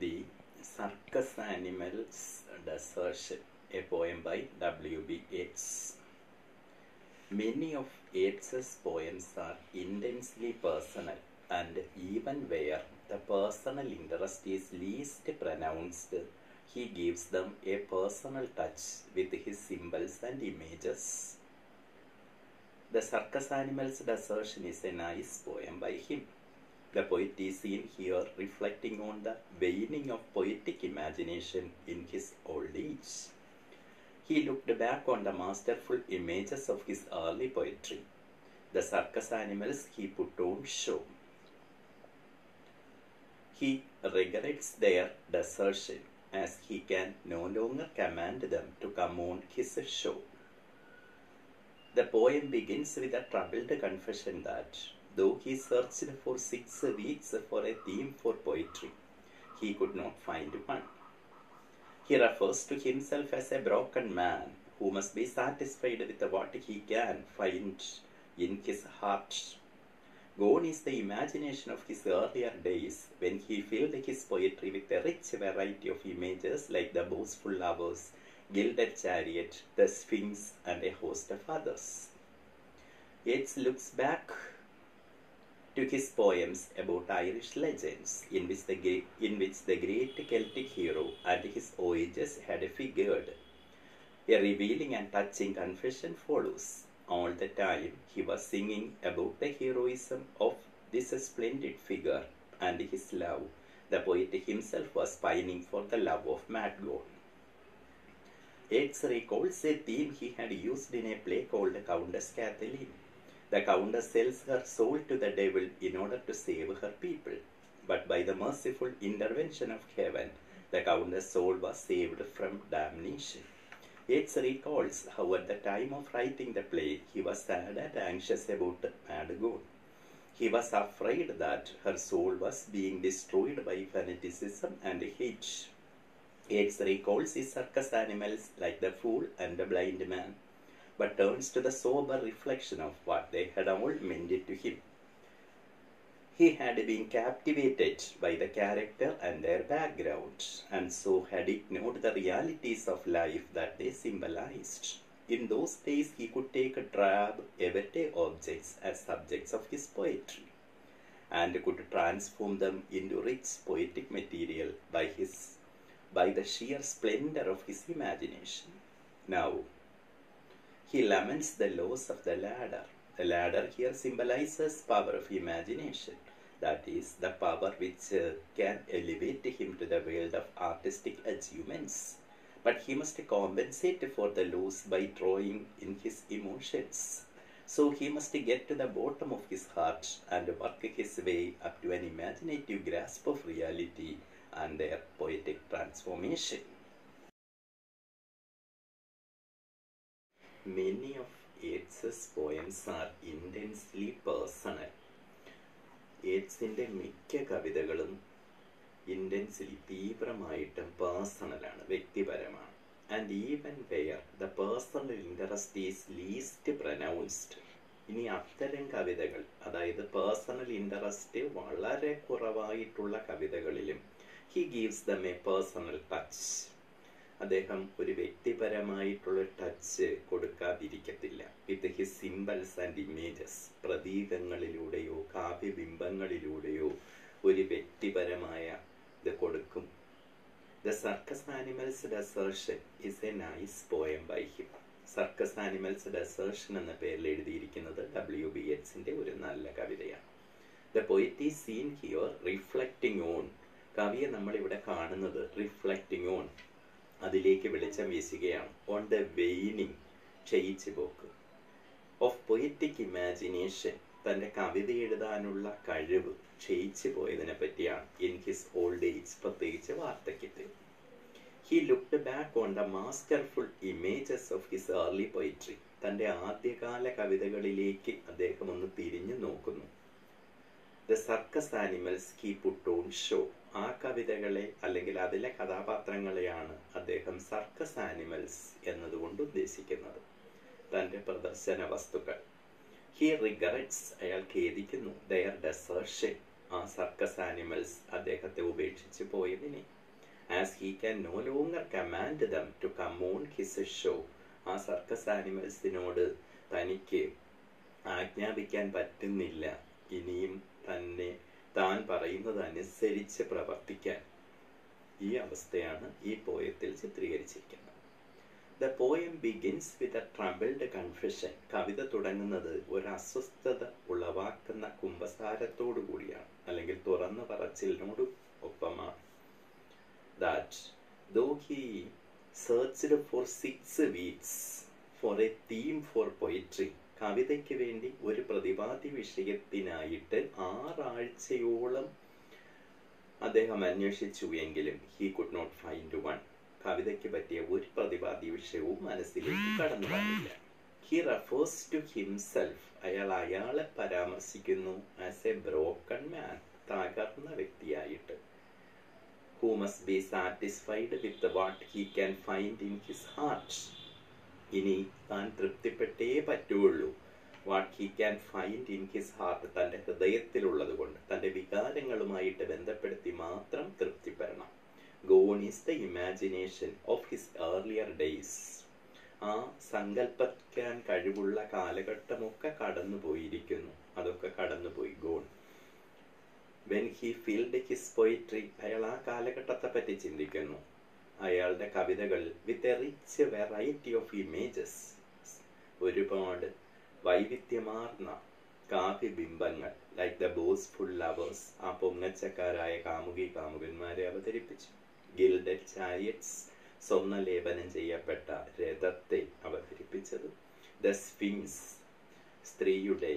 The Circus Animals Desertion, a poem by W.B. Yeats. Many of Yeats's poems are intensely personal, and even where the personal interest is least pronounced, he gives them a personal touch with his symbols and images. The Circus Animals Desertion is a nice poem by him. The poet is seen here reflecting on the waning of poetic imagination in his old age. He looked back on the masterful images of his early poetry. The circus animals he put on show. He regrets their desertion as he can no longer command them to come on his show. The poem begins with a troubled confession that, though he searched for 6 weeks for a theme for poetry, he could not find one. He refers to himself as a broken man who must be satisfied with what he can find in his heart. Gone is the imagination of his earlier days when he filled his poetry with a rich variety of images like the boastful lovers, gilded chariot, the sphinx, and a host of others. Yeats looks back to his poems about Irish legends in which the great Celtic hero and his voyages had figured. A revealing and touching confession follows. All the time he was singing about the heroism of this splendid figure and his love. The poet himself was pining for the love of Madgon. Yeats recalls a theme he had used in a play called Countess Kathleen. The countess sells her soul to the devil in order to save her people. But by the merciful intervention of heaven, the countess' soul was saved from damnation. Yeats recalls how at the time of writing the play, he was sad and anxious about Madgon. He was afraid that her soul was being destroyed by fanaticism and hate. Yeats recalls his circus animals like the fool and the blind man, but turns to the sober reflection of what they had all meant to him. He had been captivated by the character and their background, and so had ignored the realities of life that they symbolized. In those days, he could take drab, everyday objects as subjects of his poetry, and could transform them into rich poetic material by the sheer splendor of his imagination. Now, he laments the loss of the ladder. The ladder here symbolizes power of imagination, that is, the power which can elevate him to the world of artistic achievements. But he must compensate for the loss by drawing in his emotions. So he must get to the bottom of his heart and work his way up to an imaginative grasp of reality and their poetic transformation. Many of Yeats's poems are intensely personal. Yeatsന്റെ മിക്ക കവിതകളും intensely തീവ്രമായിട്ടും പേഴ്സണലാണ്, വ്യക്തിപരമാണ്. And even where the personal interest is least pronounced. ഇനി അത്തരം കവിതകൾ, അതായത് personal interest വളരെ കുറവായിട്ടുള്ള കവിതകളിലും he gives them a personal touch. അദ്ദേഹം ഒരു വ്യക്തിപരമായിട്ടുള്ള ടച്ച് കൊടുക്കാതിരിക്കത്തില്ല. With his symbols and images, പ്രതീകങ്ങളിലൂടെയോ കാവ്യബിംബങ്ങളിലൂടെയോ ഒരു വ്യക്തിപരമായ ഇത് കൊടുക്കും. The circus animals desertion is a nice poem by him. Circus animals desertion എന്ന പേരിൽ എഴുതിയിരിക്കുന്നത് W.B. യെറ്റ്സിന്റെ ഒരു നല്ല കവിതയാണ്. The poet is seen here reflecting on. കവിയെ നമ്മളിവിടെ കാണുന്നത് റിഫ്ലക്റ്റിംഗ് ഓൺ, അതിലേക്ക് വെളിച്ചം വീശുകയാണ്. ഓൺ ദ വെയിനിങ്, ക്ഷയിച്ചു പോക്ക് ഓഫ് പൊയറ്റിക് ഇമാജിനേഷൻ, തൻ്റെ കവിത എഴുതാനുള്ള കഴിവ് ക്ഷയിച്ചു പോയതിനെ പറ്റിയാണ്. ഇൻ ഹിസ് ഓൾഡ് ഏജ്, പ്രത്യേകിച്ച് വാർദ്ധക്യത്തിൽ. He looked back on the masterful images of his early poetry. തൻ്റെ ആദ്യകാല കവിതകളിലേക്ക് അദ്ദേഹം ഒന്ന് തിരിഞ്ഞു നോക്കുന്നു. The circus animals he put on show. ആ കവിതകളെ അല്ലെങ്കിൽ അതിലെ കഥാപാത്രങ്ങളെയാണ് അദ്ദേഹം സർക്കസ് ആനിമൽസ് എന്നതുകൊണ്ട് ഉദ്ദേശിക്കുന്നത്, തൻ്റെ പ്രദർശന വസ്തുക്കൾ. ഹി റിഗ്രറ്റ്സ്, അയാൾ ഖേദിക്കുന്നു, ദയർ ഡെസേർഷൻ, ആ സർക്കസ് ആനിമൽസ് അദ്ദേഹത്തെ ഉപേക്ഷിച്ച് പോയതിനെ. As he can no longer command them to come on his show, ആ സർക്കസ് ആനിമൽസിനോട് തനിക്ക് ആജ്ഞാപിക്കാൻ പറ്റുന്നില്ല ഇനിയും താൻ പറയുന്നത് അനുസരിച്ച് പ്രവർത്തിക്കാൻ. ഈ അവസ്ഥയാണ് ഈ പോയത്തിൽ ചിത്രീകരിച്ചിരിക്കുന്നത്. The poem begins with a troubled confession. കവിത തുടങ്ങുന്നത് ഒരു അസ്വസ്ഥത ഉളവാക്കുന്ന കുമ്പസാരത്തോടു കൂടിയാണ്, അല്ലെങ്കിൽ തുറന്നു പറച്ചിലിനോട് ഒപ്പമാണ്. That though he searched for 6 weeks for a theme for poetry, കവിതയ്ക്ക് വേണ്ടി ഒരു പ്രതിപാദ്യ വിഷയത്തിനായിട്ട് 6 ആഴ്ചയോളം അദ്ദേഹം അന്വേഷിച്ചു എങ്കിലും he could not find one. കവിതയ്ക്ക് പറ്റിയ ഒരു പ്രതിപാദ്യ വിഷയവും മനസ്സിലേക്ക് കടന്നു വന്നില്ല. He refers to himself. അയാളെ പരാമർശിക്കുന്നു as a broken man, തകർന്ന വ്യക്തിയായിട്ട്. Who must be satisfied with what he can find in his heart. ഇനി താൻ തൃപ്തിപ്പെട്ടേ പറ്റുള്ളൂ. What he can find in his heart, തൻ്റെ ഹൃദയത്തിലുള്ളത് കൊണ്ട്, തൻ്റെ വികാരങ്ങളുമായിട്ട് ബന്ധപ്പെടുത്തി മാത്രം തൃപ്തിപ്പെടണം. Gone is the imagination of his earlier days. ആ സങ്കല്പിക്കാൻ കഴിവുള്ള കാലഘട്ടമൊക്കെ കടന്നുപോയിരിക്കുന്നു, അതൊക്കെ കടന്നുപോയി. Gone. When he filled his poetry, അയാൾ ആ കാലഘട്ടത്തെ പറ്റി ചിന്തിക്കുന്നു. അയാളുടെ കവിതകൾ with a rich variety of images, ഒരുപാട് വൈവിധ്യമാർന്ന കാവ്യബിംബങ്ങൾ, ലൈക്ക് ദ ബോസ്ഫുൾ ലവേഴ്സ്, ആ പൊങ്ങച്ചക്കാരായ കാമുകന്മാരെ അവതരിപ്പിച്ചു. ഗിൽഡഡ് ചാരിയറ്റ്സ്, സ്വർണ്ണലേപനം ചെയ്യപ്പെട്ട രഥത്തെ അവതരിപ്പിച്ചത്. ദ സ്ഫിങ്സ്, സ്ത്രീയുടെ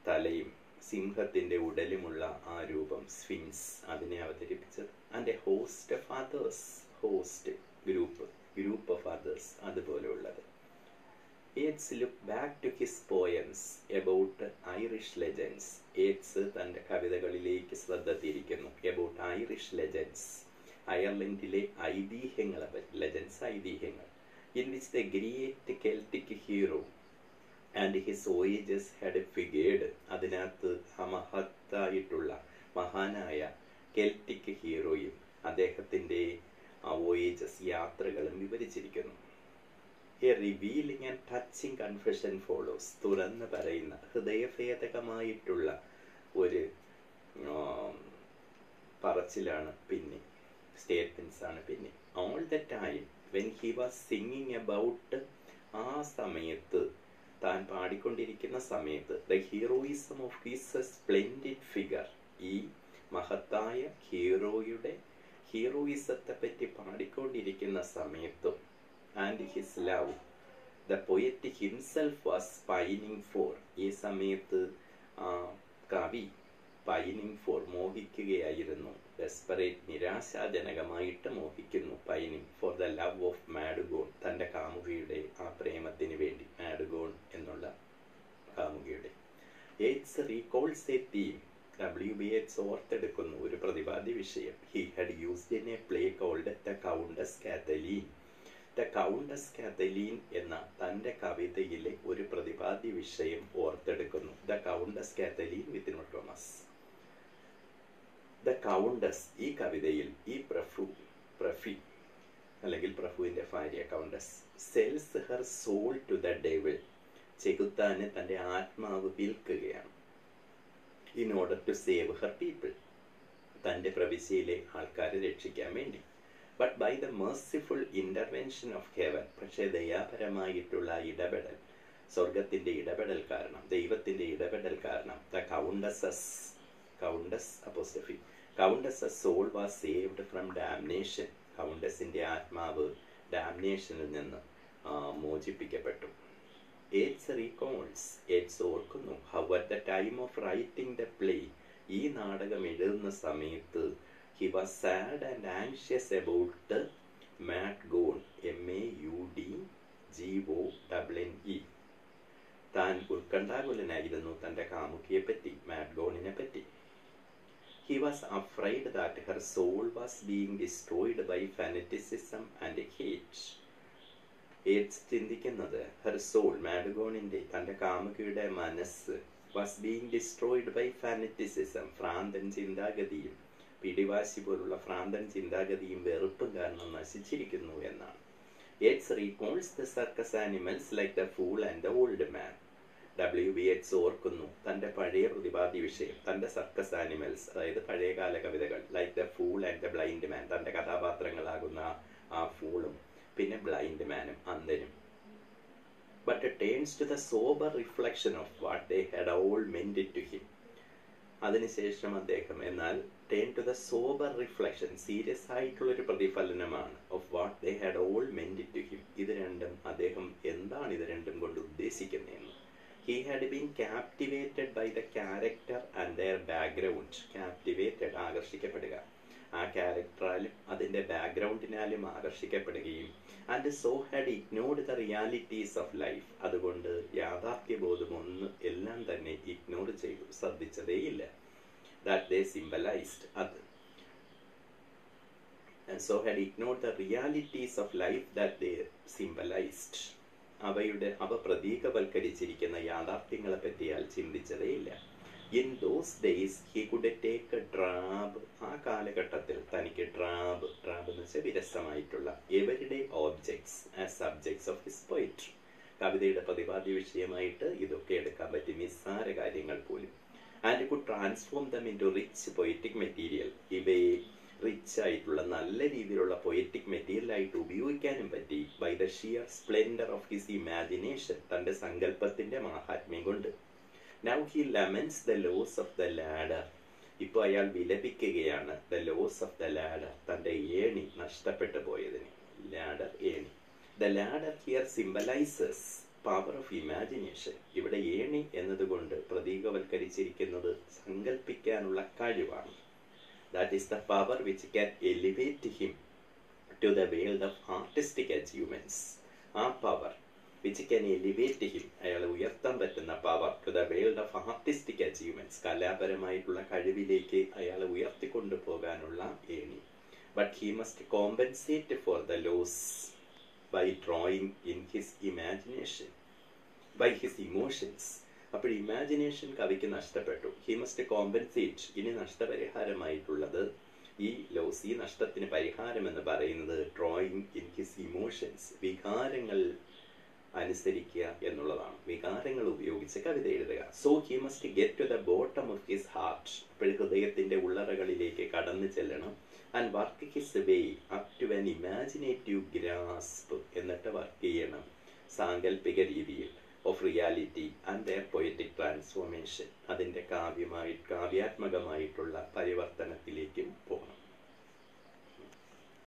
തലയും സിംഹത്തിന്റെ ഉടലുമുള്ള ആ രൂപം സ്ഫിങ്സ്, അതിനെ അവതരിപ്പിച്ചത്. And a host of others, host group of others, അതുപോലെയുള്ളത്. Yeats look back to his poems about Irish legends. Yeats തൻ്റെ കവിതകളിലേക്ക് ശ്രദ്ധ തിരിക്കുന്നു. About Irish legends, അയർലൻഡിലെ ഐതിഹ്യങ്ങളെ പറ്റി. ലെജൻസ്, ഐതിഹ്യങ്ങൾ. In which the great Celtic hero and his voyages had figured. അതിനകത്ത് ആ മഹത്തായിട്ടുള്ള മഹാനായ Celtic ഹീറോയും അദ്ദേഹത്തിൻ്റെ ആ വോയേജസ്, യാത്രകളും വിവരിച്ചിരിക്കുന്നു. A revealing and touching confession follows. തുറന്ന് പറയുന്ന ഹൃദയഭേദകമായിട്ടുള്ള ഒരു പറച്ചിലാണ് പിന്നെ, സ്റ്റേറ്റ്മെന്റ്സ് ആണ് പിന്നെ. All the time when he was singing about, ആ സമയത്ത് താൻ പാടിക്കൊണ്ടിരിക്കുന്ന സമയത്ത്, the heroism of his splendid figure, ഈ മഹത്തായ ഹീറോയുടെ ഹീറോയിസത്തെ പറ്റി പാടിക്കൊണ്ടിരിക്കുന്ന സമയത്തും, and his love, the poet himself was pining for, ഈ സമയത്ത് കവി പൈനിങ് ഫോർ, മോഹിക്കുകയായിരുന്നു. ഡെസ്പറേറ്റ്, നിരാശാജനകമായിട്ട് മോഹിക്കുന്നു. Pining for the love of Maud Gonne, തൻ്റെ കാമുകിയുടെ ആ പ്രേമത്തിന് വേണ്ടി, മാഡുഗോൺ എന്നുള്ള കാമുകിയുടെ. Yeats recalls a theme. Yeats ഓർത്തെടുക്കുന്നു ഒരു പ്രതിപാദ്യ വിഷയം. He had used in a play called The Countess Kathleen. The Countess Kathleen എന്ന തൻ്റെ കവിതയിലെ ഒരു പ്രതിപാദ്യ വിഷയം ഓർത്തെടുക്കുന്നു. ദ കൗണ്ടസ് കാത്തലീൻ വിത്ത് നോട്ടോമസ്. ദ കൗണ്ടസ്, ഈ കവിതയിൽ ഈ പ്രഫി അല്ലെങ്കിൽ പ്രഭുവിൻ്റെ ഭാര്യ countess, sells her soul to the devil, ചെകുത്താന് തൻ്റെ ആത്മാവ് വിൽക്കുകയാണ്. In order to save her people, തൻ്റെ പ്രവിശ്യയിലെ ആൾക്കാരെ രക്ഷിക്കാൻ വേണ്ടി. But by the merciful intervention of heaven, പക്ഷേ ദയാപരമായിട്ടുള്ള ഇടപെടൽ, സ്വർഗത്തിൻ്റെ ഇടപെടൽ കാരണം, ദൈവത്തിൻ്റെ ഇടപെടൽ കാരണം, the Countess' soul was saved from damnation. കൗണ്ടസിൻ്റെ ആത്മാവ് ഡാംനേഷനിൽ നിന്ന് മോചിപ്പിക്കപ്പെട്ടു. Yeats recalls, Yeats ഓർക്കുന്നു, how at the time of writing the play, ഈ നാടകം എഴുതുന്ന സമയത്ത്, he was sad and anxious about Maudgone, Maudgone. താൻ ഉത്കണ്ഠാകുലനായിരുന്നു തൻ്റെ കാമുകിയെ പറ്റി, മാഡ്ഗോണിനെ പറ്റി. He was afraid that her soul was being destroyed by fanaticism and hate. Yeats ചിന്തിക്കുന്നത്, her soul, മാഡ്ഗോണിൻ്റെ, തൻ്റെ കാമുകിയുടെ മനസ്സ് was being destroyed by fanaticism. ഭ്രാന്തൻ ചിന്താഗതിയും പിടിവാശി പോലുള്ള ഭ്രാന്തൻ ചിന്താഗതിയും വെറുപ്പും കാരണം നശിച്ചിരിക്കുന്നു എന്നാണ്. Yeats recalls the circus animals like the fool and the old man. Yeats ഓർക്കുന്നു തൻ്റെ പഴയ പ്രതിപാദ്യ വിഷയം, തൻ്റെ സർക്കസ് ആനിമൽസ്, അതായത് പഴയകാല കവിതകൾ, like the fool and the blind മാൻ, തൻ്റെ കഥാപാത്രങ്ങളാകുന്ന ആ ഫൂളും പിന്നെ blind മാനും അന്ധനും. But it turns to the sober reflection of what they had all meant to him. അതിനുശേഷം അദ്ദേഹം എന്നാൽ turn to the sober reflection, serious ആയിട്ടുള്ളൊരു പ്രതിഫലനമാണ് of what they had all meant to him. ഇത് രണ്ടും അദ്ദേഹം എന്താണ് ഇത് രണ്ടും കൊണ്ട് ഉദ്ദേശിക്കുന്നതെന്ന്. He had been captivated by the character and their background. Captivated, ആകർഷിക്കപ്പെടുക, ആ ക്യാരക്ടറാലും അതിൻ്റെ ബാക്ക്ഗ്രൗണ്ടിനാലും ആകർഷിക്കപ്പെടുകയും and so had ignored the realities of life. അതുകൊണ്ട് യാഥാർത്ഥ്യബോധം എല്ലാം തന്നെ ഇഗ്നോർ ചെയ്തു, ശ്രദ്ധിച്ചതേയില്ല. ദാറ്റ് ദേ സിംബലൈസ്ഡ്, അത് and so had ignored the realities of life that they symbolized. അവ പ്രതീകവൽക്കരിച്ചിരിക്കുന്ന യാഥാർത്ഥ്യങ്ങളെ പറ്റിയാൽ ചിന്തിച്ചതേയില്ല. In those days he could take a drab, ആ കാലഘട്ടത്തിൽ തനിക്ക് ഡ്രാബ് എന്ന് വെച്ചാൽ വിരസമായിട്ടുള്ള everyday objects as subjects of his poetry. കവിതയുടെ പ്രതിപാദ്യ വിഷയമായിട്ട് ഇതൊക്കെ എടുക്കാൻ പറ്റി, നിസ്സാര കാര്യങ്ങൾ പോലും. And could transform them into rich poetic material. ഇവയെ റിച്ച് ആയിട്ടുള്ള നല്ല രീതിയിലുള്ള പൊയറ്റിക് മെറ്റീരിയൽ ആയിട്ട് ഉപയോഗിക്കാനും പറ്റി. By the sheer splendour of his imagination, തൻ്റെ സങ്കല്പത്തിൻ്റെ മാഹാത്മ്യം കൊണ്ട്. Now he laments the loss of the ladder. ഇപ്പോൾ അയാൾ വിലപിക്കുകയാണ് the loss of the ladder, തൻ്റെ ഏണി നഷ്ടപ്പെട്ടു പോയതിന്. ladder, ഏണി. The ladder here symbolizes power of imagination. ഇവിടെ ഏണി എന്നതുകൊണ്ട് പ്രതീകവൽക്കരിച്ചിരിക്കുന്നത് സങ്കല്പിക്കാനുള്ള കഴിവാണ്. That is the power which can elevate him to the world of artistic achievements. ആ power which can elevate him, അയാളെ ഉയർത്താൻ പറ്റുന്ന power, to the world of artistic achievements, കലാപരമായിട്ടുള്ള കഴിവിലേക്ക് അയാളെ ഉയർത്തിക്കൊണ്ടു പോകാനുള്ള ഏണി. But he must compensate for the loss by drawing in his imagination, by his emotions. അപ്പോൾ imagination കവിക്ക് നഷ്ടപ്പെട്ടു. He must compensate. ഇനി നഷ്ടപരിഹാരമായിട്ടുള്ളത് ഈ ലോസ്, ഈ നഷ്ടത്തിന് പരിഹാരം എന്ന് പറയുന്നത് ഡ്രോയിങ് ഇൻ ഹിസ് ഇമോഷൻസ്, വികാരങ്ങൾ അനുസരിക്കുക എന്നുള്ളതാണ്. വികാരങ്ങൾ ഉപയോഗിച്ച് കവിത എഴുതുക. So he must get to the bottom of his heart. അപ്പോൾ ഹൃദയത്തിൻ്റെ ഉള്ളറകളിലേക്ക് കടന്നു ചെല്ലണം. And work his way up to an imaginative grasp. എന്നിട്ട് വർക്ക് ചെയ്യണം സാങ്കല്പിക രീതിയിൽ of reality and their poetic transformation. അതിൻ്റെ കാവ്യാത്മകമായിട്ടുള്ള പരിവർത്തനത്തിലേക്കും